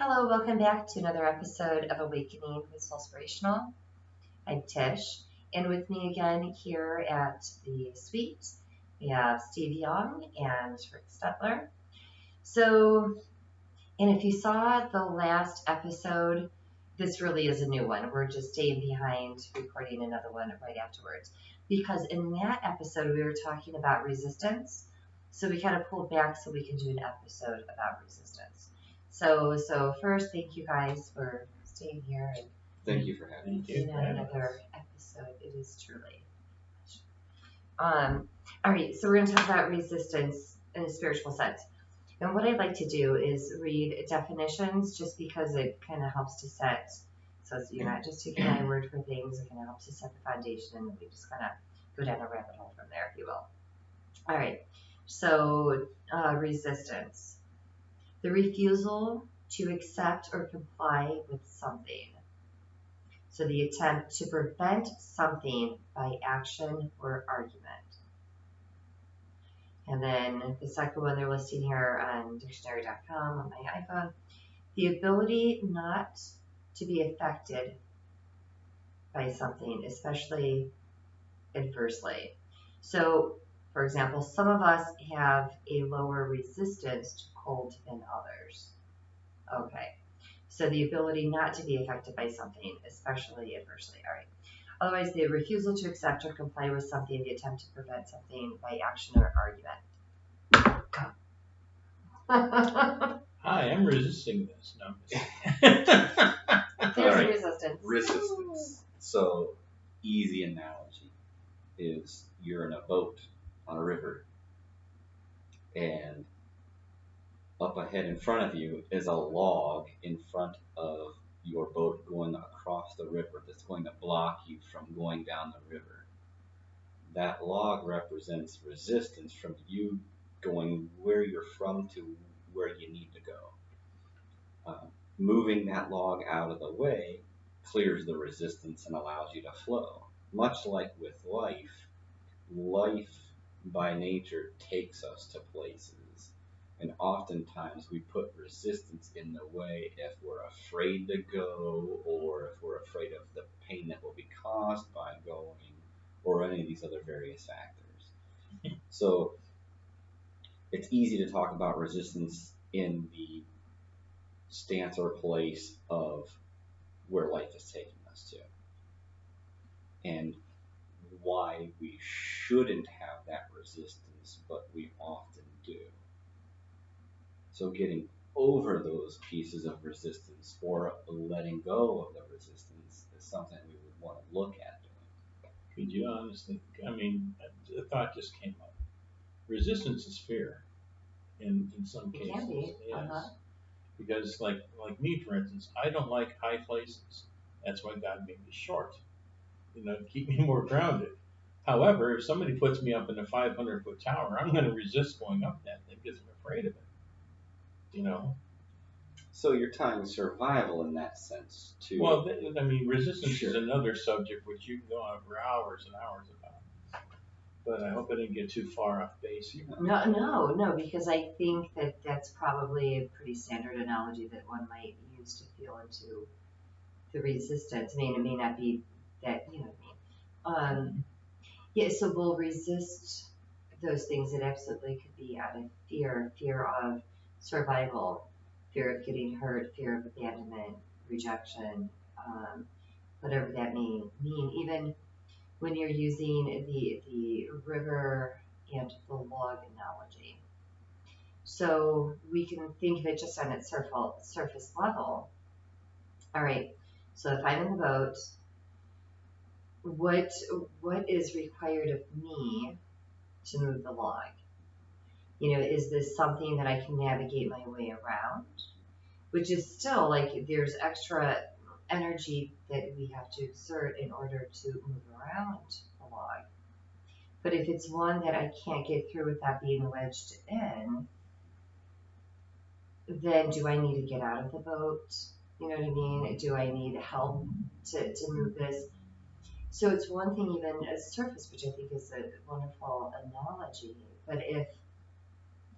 Hello, welcome back to another episode of Awakening with Soulspirational. I'm Tish, and with me again here at the suite, we have Steve Young and Rick Stetler. So, and if you saw the last episode, this really is a new one. We're just staying behind recording another one right afterwards. Because in that episode, we were talking about resistance. So we kind of pulled back so we can do an episode about resistance. So first, thank you guys for staying here and Thank you for having me. being on another episode. It is truly. All right, so we're going to talk about resistance in a spiritual sense. And what I'd like to do is read definitions just because it kind of helps to set, so you're not just taking my word for things, it kind of helps to set the foundation, and we just kind of go down a rabbit hole from there, if you will. All right, so resistance. The refusal to accept or comply with something. So the attempt to prevent something by action or argument. And then the second one they're listing here on dictionary.com on my iPhone, the ability not to be affected by something, especially adversely. So, for example, some of us have a lower resistance to cold than others. Okay, so the ability not to be affected by something, especially adversely. All right. Otherwise, the refusal to accept or comply with something, the attempt to prevent something by action or argument. Hi, I'm resisting this. No. There's All right. resistance. Resistance. So, easy analogy is you're in a boat on a river, and up ahead in front of you is a log in front of your boat going across the river that's going to block you from going down the river. That log represents resistance from you going where you're from to where you need to go. Moving that log out of the way clears the resistance and allows you to flow. Much like with life, life by nature takes us to places. And oftentimes we put resistance in the way if we're afraid to go, or if we're afraid of the pain that will be caused by going, or any of these other various factors. So it's easy to talk about resistance in the stance or place of where life is taking us to, and why we shouldn't have that resistance, but we often do. So getting over those pieces of resistance or letting go of the resistance is something we would want to look at doing. Could you honestly? I mean, a thought just came up. Resistance is fear, in some It cases. can be. Yes. Because like me, for instance, I don't like high places. That's why God made me short. To keep me more grounded. However, if somebody puts me up in a 500-foot tower, I'm going to resist going up that thing because I'm afraid of it. So you're tying survival in that sense too. Well, resistance Sure. is another subject which you can go on for hours and hours about. But I hope I didn't get too far off base here. No, because I think that that's probably a pretty standard analogy that one might use to feel into the resistance. I mean, it may not be that, you know what I mean. Yeah, so we'll resist those things that absolutely could be out of fear of survival, fear of getting hurt, fear of abandonment, rejection, whatever that may mean. Even when you're using the river and the log analogy. So we can think of it just on its surface level. All right, so if I'm in the boat, what is required of me to move the log? Is this something that I can navigate my way around? Which is still like there's extra energy that we have to exert in order to move around the log. But if it's one that I can't get through without being wedged in, then do I need to get out of the boat? You know what I mean? Do I need help to move this? So it's one thing even as surface, which I think is a wonderful analogy. But if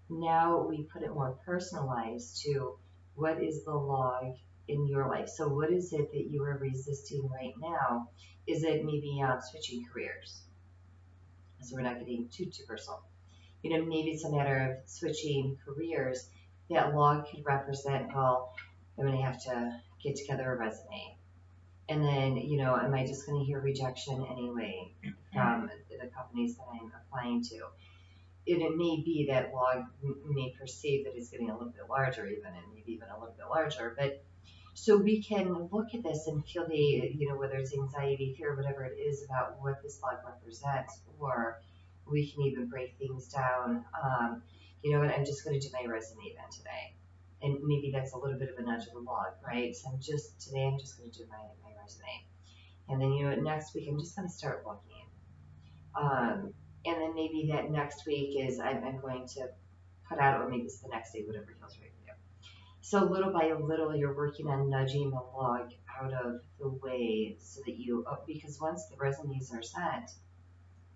now we put it more personalized to what is the log in your life? So what is it that you are resisting right now? Is it maybe switching careers? So we're not getting too personal. Maybe it's a matter of switching careers. That log could represent, well, I'm going to have to get together a resume. And then, am I just going to hear rejection anyway from the companies that I'm applying to? It may be that log may perceive that it's getting a little bit larger even, and maybe even a little bit larger. But so we can look at this and feel whether it's anxiety, fear, whatever it is about what this log represents, or we can even break things down. What, I'm just going to do my resume then today. And maybe that's a little bit of a nudge of the log, right? So today I'm just going to do my resume. And then, next week I'm just going to start looking. And then maybe that next week is I'm going to put out, or maybe it's the next day, whatever feels right for you. So little by little, you're working on nudging the log out of the way so that because once the resumes are sent,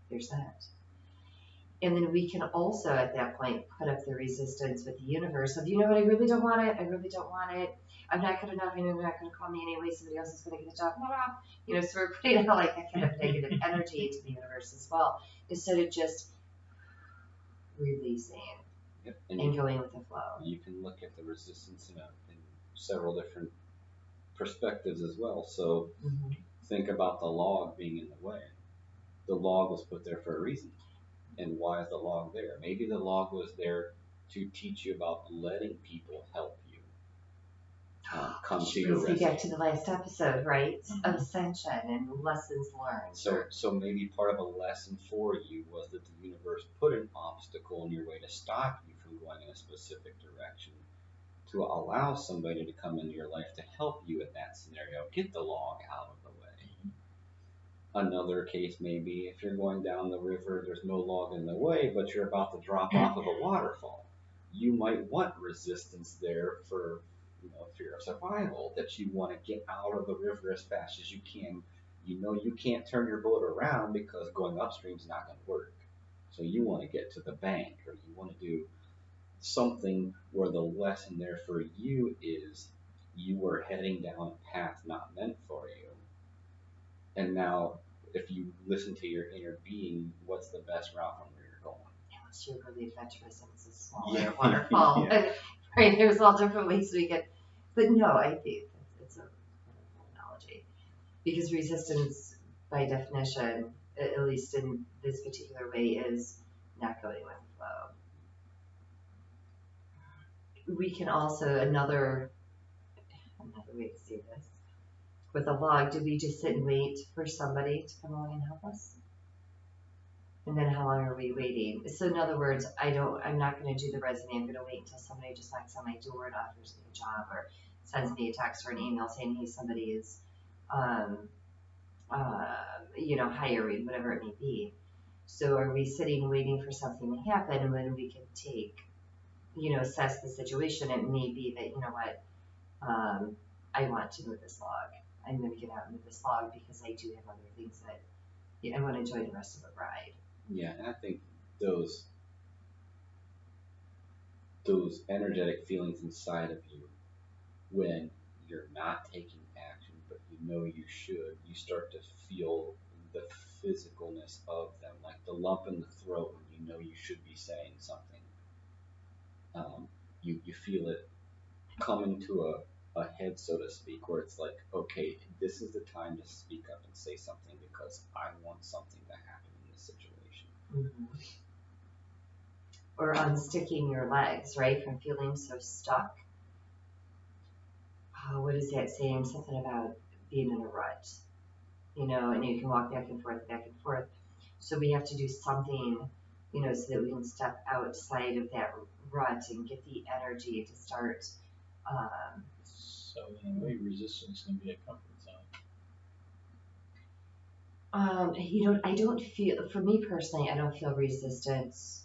they're sent. And then we can also, at that point, put up the resistance with the universe of, I really don't want it. I really don't want it. I'm not good enough. They're not going to call me anyway. Somebody else is going to get the job. So we're putting out like that kind of negative energy into the universe as well, instead of just releasing and going with the flow. You can look at the resistance in several different perspectives as well. So think about the log being in the way. The log was put there for a reason. And why is the log there? Maybe the log was there to teach you about letting people help you come to your rescue. Back to the last episode, right? Of ascension and lessons learned. So maybe part of a lesson for you was that the universe put an obstacle in your way to stop you from going in a specific direction, to allow somebody to come into your life to help you in that scenario, get the log out of the way. Another case may be if you're going down the river, there's no log in the way, but you're about to drop off of a waterfall. You might want resistance there for fear of survival, that you want to get out of the river as fast as you can. You can't turn your boat around because going upstream is not going to work. So you want to get to the bank, or you want to do something where the lesson there for you is you were heading down a path not meant for you. And now, if you listen to your inner being, what's the best route from where you're going? Unless you're really adventurous and it's a smaller waterfall. Right, there's all different ways we get. But no, I think it's a wonderful analogy. Because resistance, by definition, at least in this particular way, is not going with the flow. We can also, another way to see this, with a log, do we just sit and wait for somebody to come along and help us? And then how long are we waiting? So in other words, I'm not going to do the resume. I'm going to wait until somebody just knocks on my door and offers me a job, or sends me a text or an email saying, hey, somebody is, hiring, whatever it may be. So are we sitting waiting for something to happen when we can take, assess the situation? It may be that, I want to move this log. I'm going to get out and move this log because I do have other things that I want to enjoy the rest of the ride. Yeah, and I think those energetic feelings inside of you, when you're not taking action, but you should, you start to feel the physicalness of them, like the lump in the throat when you should be saying something. You feel it coming to a head, so to speak, where it's like, okay, this is the time to speak up and say something because I want something to happen in this situation. Mm-hmm. Or unsticking your legs, right, from feeling so stuck. Oh, what is that saying? Something about being in a rut, and you can walk back and forth. So we have to do something, so that we can step outside of that rut and get the energy to start. So in a way, resistance can be a comfort zone. I don't feel, for me personally, I don't feel resistance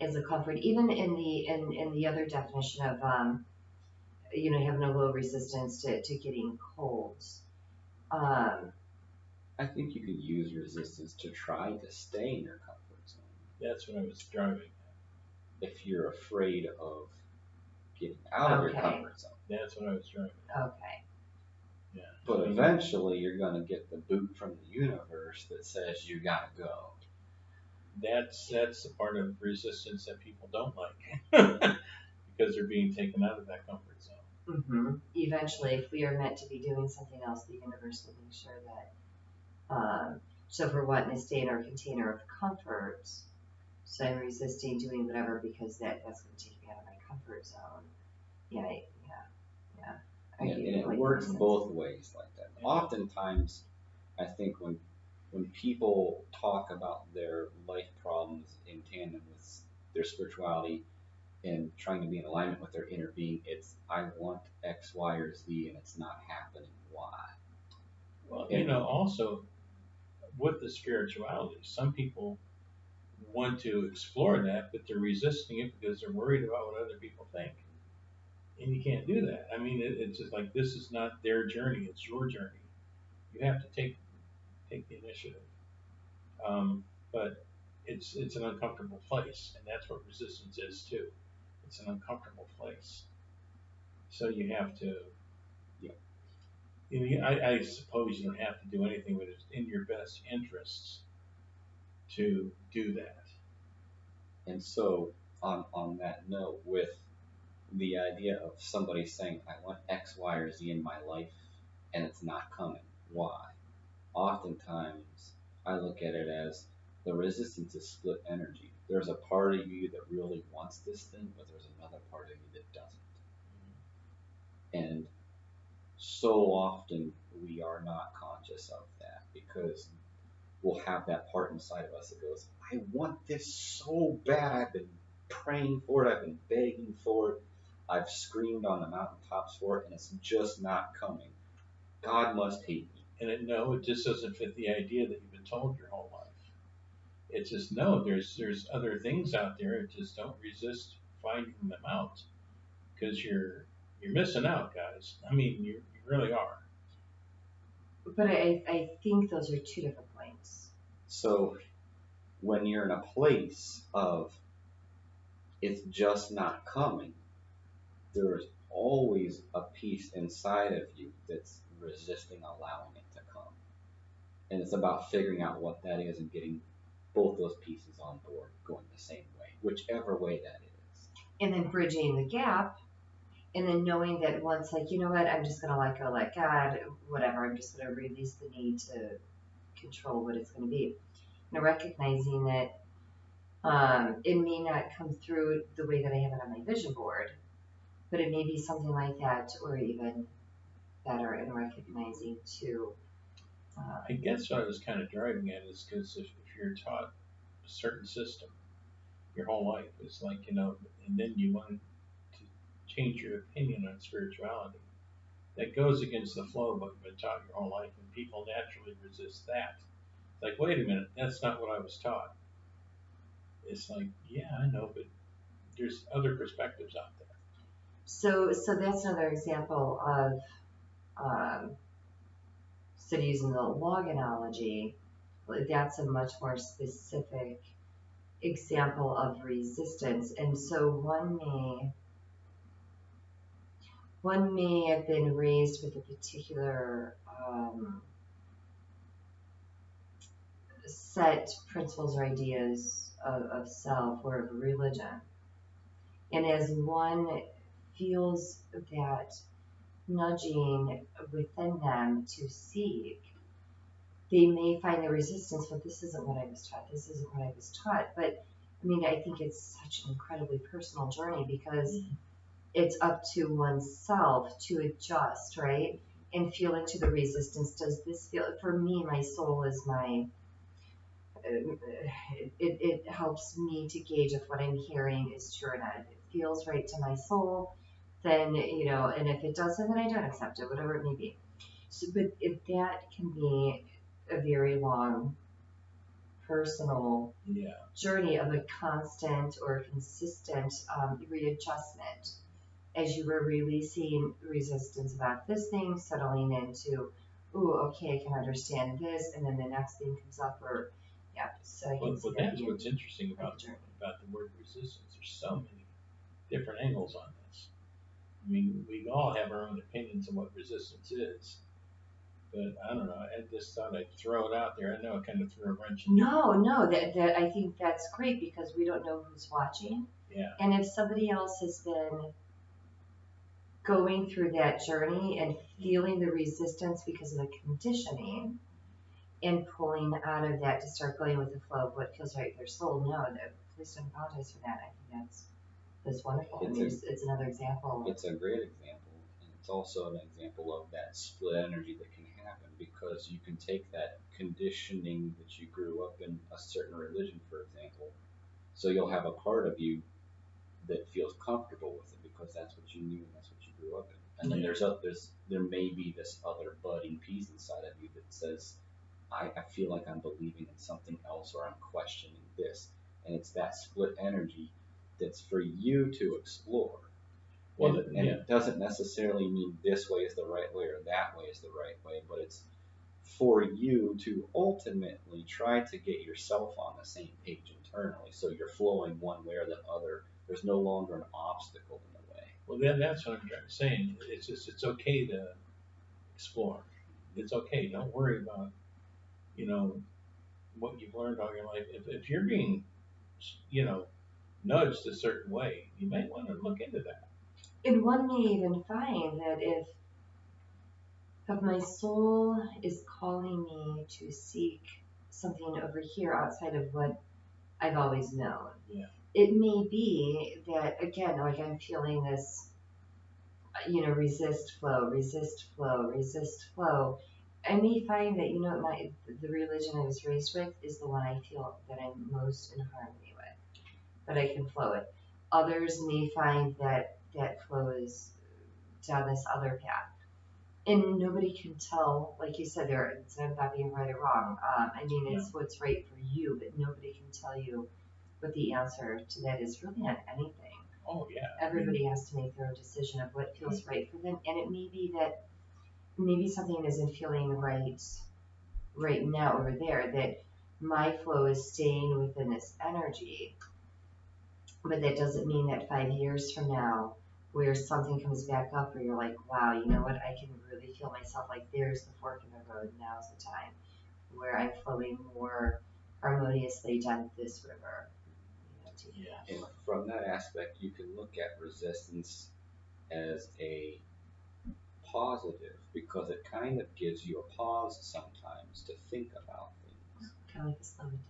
as a comfort, even in the other definition of, having a low resistance to getting colds. I think you could use resistance to try to stay in your comfort zone. That's what I was driving at. If you're afraid of getting out of your Okay. comfort zone. That's what I was trying to. Okay. Yeah. But I mean, eventually, you're going to get the boot from the universe that says you got to go. that's the part of resistance that people don't like because they're being taken out of that comfort zone. Mm-hmm. Eventually, if we are meant to be doing something else, the universe will make sure that. So if we're wanting to stay in our container of comfort, so I'm resisting doing whatever because that's going to take me out of my comfort zone. Yeah. I And do it like works resistance. both ways like that. Yeah. Oftentimes, I think when people talk about their life problems in tandem with their spirituality and trying to be in alignment with their inner being, it's I want X, Y, or Z, and it's not happening. Why? Well, And- also with the spirituality, some people want to explore that, but they're resisting it because they're worried about what other people think. And you can't do that. I mean, it's just like this is not their journey; it's your journey. You have to take the initiative. But it's an uncomfortable place, and that's what resistance is too. It's an uncomfortable place. So you have to. Yeah. I suppose you don't have to do anything, but it's in your best interests to do that. And so, on that note, with the idea of somebody saying, I want X, Y, or Z in my life, and it's not coming, why? Oftentimes, I look at it as the resistance is split energy. There's a part of you that really wants this thing, but there's another part of you that doesn't. And so often, we are not conscious of that because we'll have that part inside of us that goes, I want this so bad. I've been praying for it. I've been begging for it. I've screamed on the mountaintops for it, and it's just not coming. God must hate me. And it just doesn't fit the idea that you've been told your whole life. It's just no. There's other things out there. Just don't resist finding them out because you're missing out, guys. I mean, you really are. But I think those are two different points. So when you're in a place of it's just not coming, there's always a piece inside of you that's resisting allowing it to come. And it's about figuring out what that is and getting both those pieces on board going the same way, whichever way that is. And then bridging the gap, and then knowing that once, like, you know what, I'm just going to let go, let God, whatever, I'm just going to release the need to control what it's going to be. Recognizing that it may not come through the way that I have it on my vision board, but it may be something like that, or even better in recognizing too. I guess what I was kind of driving at is because if you're taught a certain system your whole life, it's like, and then you want to change your opinion on spirituality. That goes against the flow of what you've been taught your whole life, and people naturally resist that. It's like, wait a minute, that's not what I was taught. It's like, yeah, I know, but there's other perspectives out there. So that's another example of, instead of using the log analogy, that's a much more specific example of resistance. And so one may have been raised with a particular set principles or ideas of self or of religion. And as one feels that nudging within them to seek, they may find the resistance, but this isn't what I was taught. This isn't what I was taught. But I mean, I think it's such an incredibly personal journey because it's up to oneself to adjust, right? And feel into the resistance. Does this feel, for me, my soul is my, it helps me to gauge if what I'm hearing is true or not. If it feels right to my soul, then, and if it doesn't, then I don't accept it, whatever it may be. So, but if that can be a very long personal journey of a constant or consistent readjustment as you were releasing resistance about this thing, settling into, ooh, okay, I can understand this, and then the next thing comes up, or so I can see But that that's being what's interesting about the journey. the word resistance. There's so many different angles on this. I mean, we all have our own opinions on what resistance is. But I don't know. I just thought I'd throw it out there. I know it kind of threw a wrench in. No, that I think that's great because we don't know who's watching. Yeah. And if somebody else has been going through that journey and feeling the resistance because of the conditioning and pulling out of that to start going with the flow of what feels right with their soul, no, please don't apologize for that. I think that's wonderful. It's another example. It's a great example, and it's also an example of that split energy that can happen because you can take that conditioning that you grew up in a certain religion, for example. So you'll have a part of you that feels comfortable with it because that's what you knew and that's what you grew up in. And then there may be this other budding piece inside of you that says, I feel like I'm believing in something else or I'm questioning this. And it's that split energy that's for you to explore. Well, and it doesn't necessarily mean this way is the right way or that way is the right way, but it's for you to ultimately try to get yourself on the same page internally so you're flowing one way or the other. There's no longer an obstacle in the way. Well, that's what I'm trying to say. It's okay to explore. It's okay. Don't worry about, what you've learned all your life. If you're being, nudged a certain way, you might want to look into that. And one may even find that if my soul is calling me to seek something over here outside of what I've always known. Yeah. It may be that, again, like I'm feeling this, resist flow. I may find that, the religion I was raised with is the one I feel that I'm most in harmony with, that I can flow it. Others may find that flow is down this other path. And nobody can tell, like you said, it's not about being right or wrong. It's what's right for you, but nobody can tell you what the answer to that is really on anything. Oh, yeah. Everybody has to make their own decision of what feels right for them. And it may be that maybe something isn't feeling right now over there, that my flow is staying within this energy. But that doesn't mean that 5 years from now, where something comes back up where you're like, wow, you know what, I can really feel myself like there's the fork in the road, now's the time, where I'm flowing more harmoniously down this river. And from that aspect, you can look at resistance as a positive because it kind of gives you a pause sometimes to think about things. Kind of like a slow down.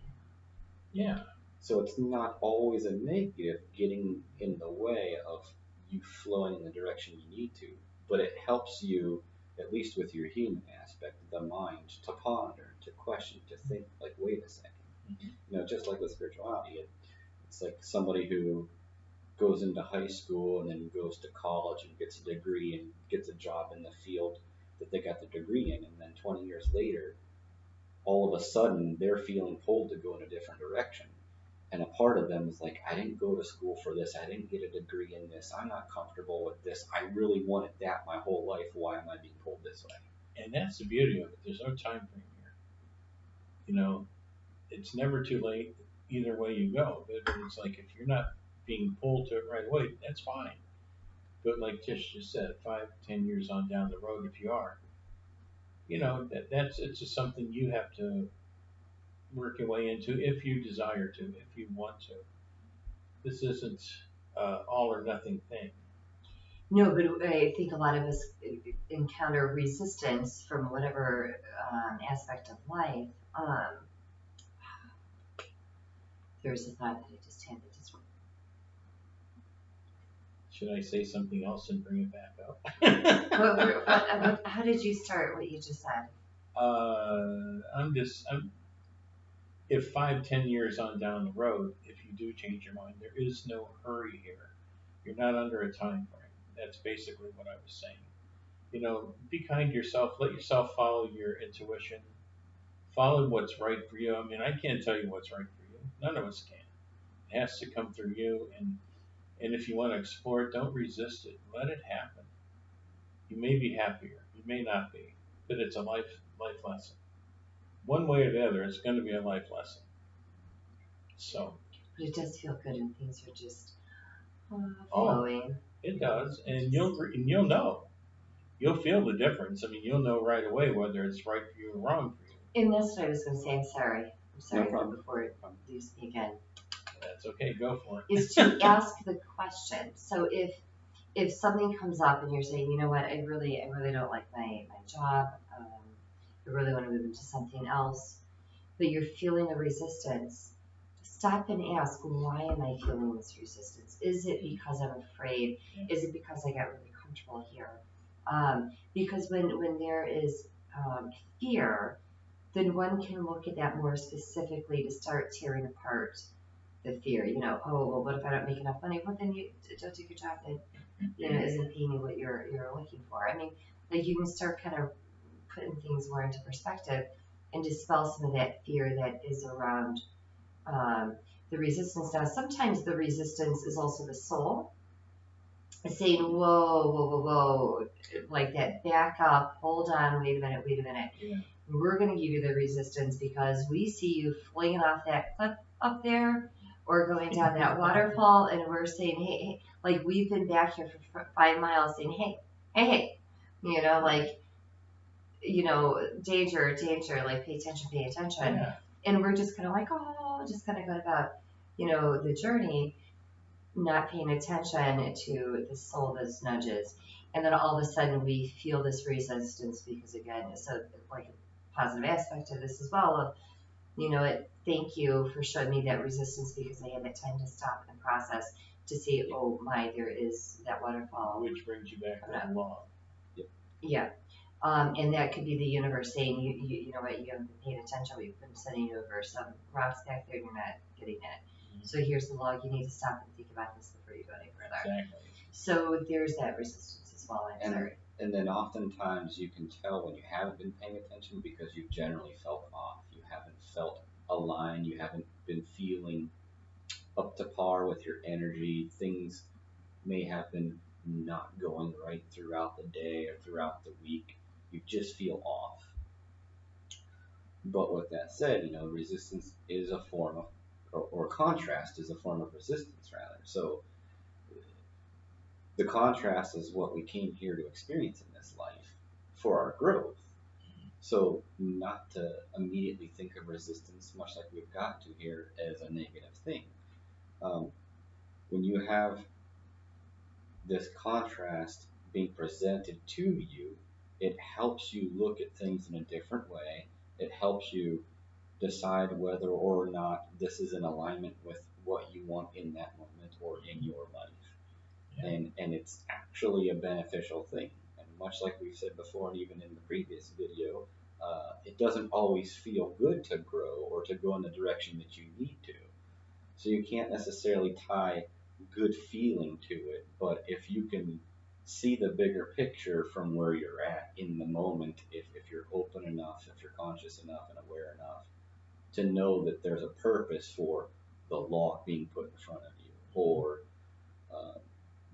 Yeah. So it's not always a negative getting in the way of you flowing in the direction you need to, but it helps you, at least with your human aspect of the mind, to ponder, to question, to think, like, wait a second. Mm-hmm. Just like with spirituality, it's like somebody who goes into high school and then goes to college and gets a degree and gets a job in the field that they got the degree in, and then 20 years later, all of a sudden, they're feeling pulled to go in a different direction. And a part of them is like, I didn't go to school for this. I didn't get a degree in this. I'm not comfortable with this. I really wanted that my whole life. Why am I being pulled this way? And that's the beauty of it. There's no time frame here. It's never too late either way you go. But it's like if you're not being pulled to it right away, that's fine. But like Tish just said, 5-10 years on down the road, if you are, it's just something you have to work your way into if you desire to, if you want to. This isn't all or nothing thing. No, but I think a lot of us encounter resistance from whatever aspect of life. There's a thought that I just had that just. Should I say something else and bring it back up? How did you start what you just said? If 5-10 years on down the road, if you do change your mind, there is no hurry here. You're not under a time frame. That's basically what I was saying. Be kind to yourself. Let yourself follow your intuition. Follow what's right for you. I can't tell you what's right for you. None of us can. It has to come through you. And if you want to explore it, don't resist it. Let it happen. You may be happier. You may not be. But it's a life lesson. One way or the other, it's going to be a life lesson. So. But it does feel good when things are just Flowing. It does, and you'll know. You'll feel the difference. I mean, you'll know right away whether it's right for you or wrong for you. And that's what I was going to say. I'm sorry. No problem. Before you speak again. That's okay. Go for it. Is to ask the question. So if something comes up and you're saying, you know what, I really don't like my job. I really want to move into something else, but you're feeling a resistance. Stop and ask, why am I feeling this resistance? Is it because I'm afraid? Is it because I got really comfortable here? Because when there is fear, then one can look at that more specifically to start tearing apart the fear. You know, oh, well, what if I don't make enough money? Well, then you don't do your job that, you know, isn't paying you what you're looking for. I mean, like you can start kind of putting things more into perspective and dispel some of that fear that is around the resistance. Now, sometimes the resistance is also the soul saying, whoa, like that, back up, hold on, wait a minute. Yeah. We're going to give you the resistance because we see you flinging off that cliff up there or going down that waterfall, and we're saying, hey, like we've been back here for 5 miles saying, hey, you know, like, you know, danger, like pay attention. Yeah. And we're just kind of like, just kind of going about, you know, the journey, not paying attention to the soul, those nudges. And then all of a sudden we feel this resistance because, again, it's like a positive aspect of this as well of, you know, thank you for showing me that resistance because I had that time to stop and process to see, oh my, there is that waterfall. Which brings you back to the law. Yeah. And that could be the universe saying, you know what, you haven't been paying attention. We've been sending you over some rocks back there and you're not getting it. Mm-hmm. So here's the log. You need to stop and think about this before you go any further. Exactly. So there's that resistance as well. I'm sorry. And then oftentimes you can tell when you haven't been paying attention because you've generally felt off. You haven't felt aligned. You haven't been feeling up to par with your energy. Things may have been not going right throughout the day or throughout the week. You just feel off. But with that said, you know, resistance is a form of, or contrast is a form of resistance rather. So the contrast is what we came here to experience in this life for our growth. So not to immediately think of resistance, much like we've got to here, as a negative thing. When you have this contrast being presented to you, it helps you look at things in a different way. It helps you decide whether or not this is in alignment with what you want in that moment or in your life. Yeah. And it's actually a beneficial thing. And much like we've said before, and even in the previous video, it doesn't always feel good to grow or to go in the direction that you need to. So you can't necessarily tie good feeling to it, but if you can see the bigger picture from where you're at in the moment, if you're open enough, if you're conscious enough and aware enough to know that there's a purpose for the log being put in front of you, or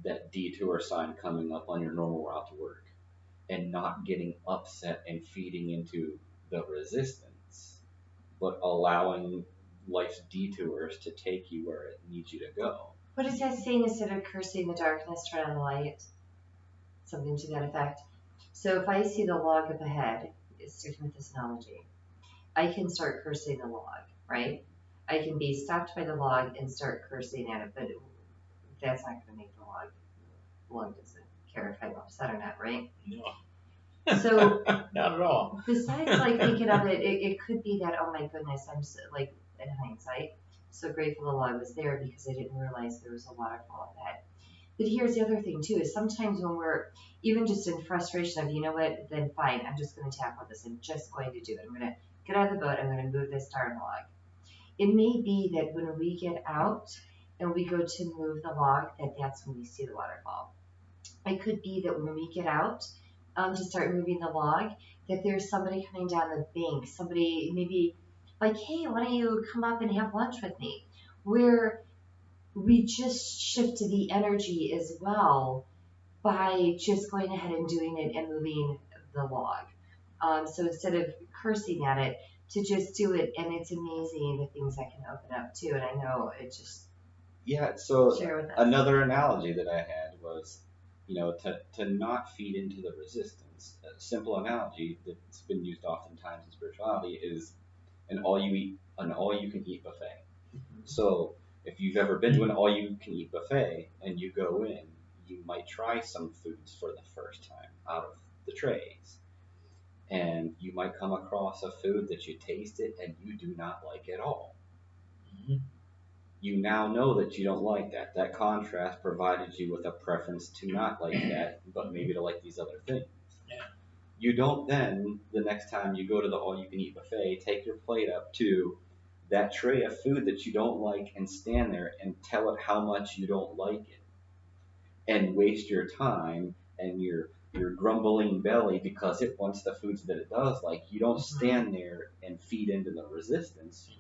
that detour sign coming up on your normal route to work, and not getting upset and feeding into the resistance, but allowing life's detours to take you where it needs you to go. What is that saying? Instead of cursing the darkness, turn on the light? Something to that effect. So if I see the log up ahead, sticking with this analogy, I can start cursing the log, right? I can be stopped by the log and start cursing at it, but that's not going to make the log. The log doesn't care if I'm upset or not, right? No. So not at all. Besides, like thinking of it, it could be that, oh my goodness, I'm so, like in hindsight, so grateful the log was there because I didn't realize there was a waterfall ahead. But here's the other thing too, is sometimes when we're even just in frustration of, you know what, then fine, I'm just going to tackle this. I'm just going to do it. I'm going to get out of the boat. I'm going to move this darn log. It may be that when we get out and we go to move the log, that's when we see the waterfall. It could be that when we get out to start moving the log, that there's somebody coming down the bank, somebody maybe like, hey, why don't you come up and have lunch with me? Where we just shifted the energy as well by just going ahead and doing it and moving the log. So instead of cursing at it, to just do it, and it's amazing the things that can open up too. And I know it just Yeah, so Share with us. another analogy that I had was, to not feed into the resistance. A simple analogy that's been used oftentimes in spirituality is an all you can eat buffet. So if you've ever been to an all you can eat buffet and you go in, you might try some foods for the first time out of the trays. And you might come across a food that you tasted and you do not like at all. Mhm. You now know that you don't like that. That contrast provided you with a preference to not like that, but maybe to like these other things. Yeah. You don't then, the next time you go to the all you can eat buffet, take your plate up to that tray of food that you don't like and stand there and tell it how much you don't like it and waste your time and your grumbling belly because it wants the foods that it does like. You don't stand there and feed into the resistance.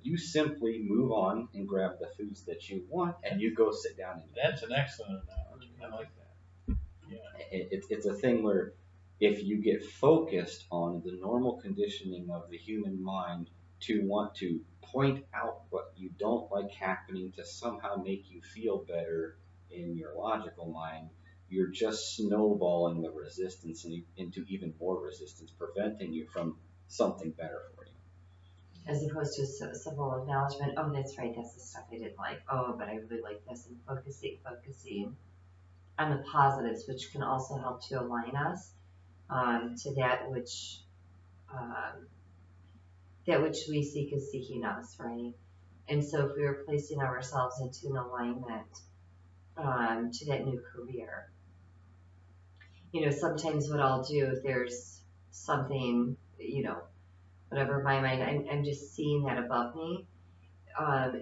You simply move on and grab the foods that you want and you go sit down and eat. That's an excellent analogy. I like that. Yeah. It's a thing where if you get focused on the normal conditioning of the human mind to want to point out what you don't like happening to somehow make you feel better in your logical mind, you're just snowballing the resistance into even more resistance, preventing you from something better for you. As opposed to a simple acknowledgement, oh, that's right, that's the stuff I didn't like. Oh, but I really like this. And focusing on the positives, which can also help to align us to um, that which we seek is seeking us, right? And so if we were placing ourselves into an alignment to that new career, sometimes what I'll do if there's something, whatever my mind, I'm just seeing that above me,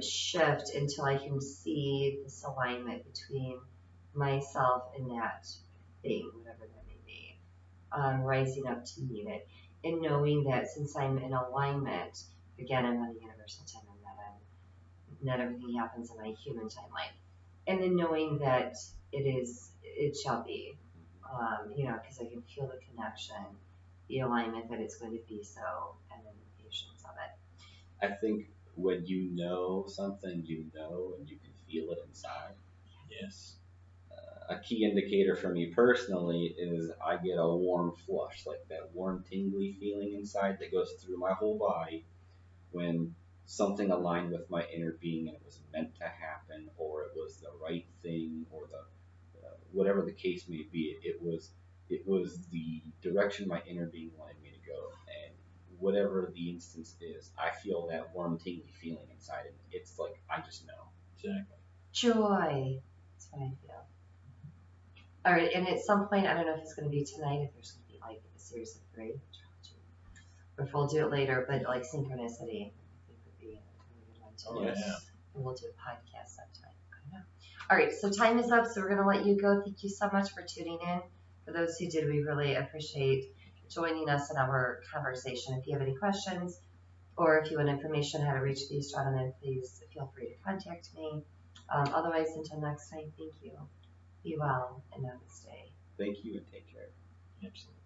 shift until I can see this alignment between myself and that thing, whatever that may be, rising up to meet it. And knowing that since I'm in alignment, again, I'm on a universal timeline, not everything happens in my human timeline. And then knowing that it shall be, because I can feel the connection, the alignment that it's going to be so, and then the patience of it. I think when you know something, you know, and you can feel it inside. Yes. A key indicator for me personally is I get a warm flush, like that warm tingly feeling inside that goes through my whole body when something aligned with my inner being and it was meant to happen, or it was the right thing, or whatever the case may be. It was the direction my inner being wanted me to go, and whatever the instance is, I feel that warm tingly feeling inside, and it's like I just know. Exactly. Joy. That's what I feel. All right, and at some point, I don't know if it's going to be tonight, if there's going to be like a series of 3, or if we'll do it later, but like synchronicity, I think would be a really good one to do. Yeah. And we'll do a podcast sometime. I don't know. All right, so time is up, so we're going to let you go. Thank you so much for tuning in. For those who did, we really appreciate joining us in our conversation. If you have any questions, or if you want information on how to reach the astronomer, please feel free to contact me. Otherwise, until next time, thank you. Be well and namaste. Thank you and take care. Absolutely.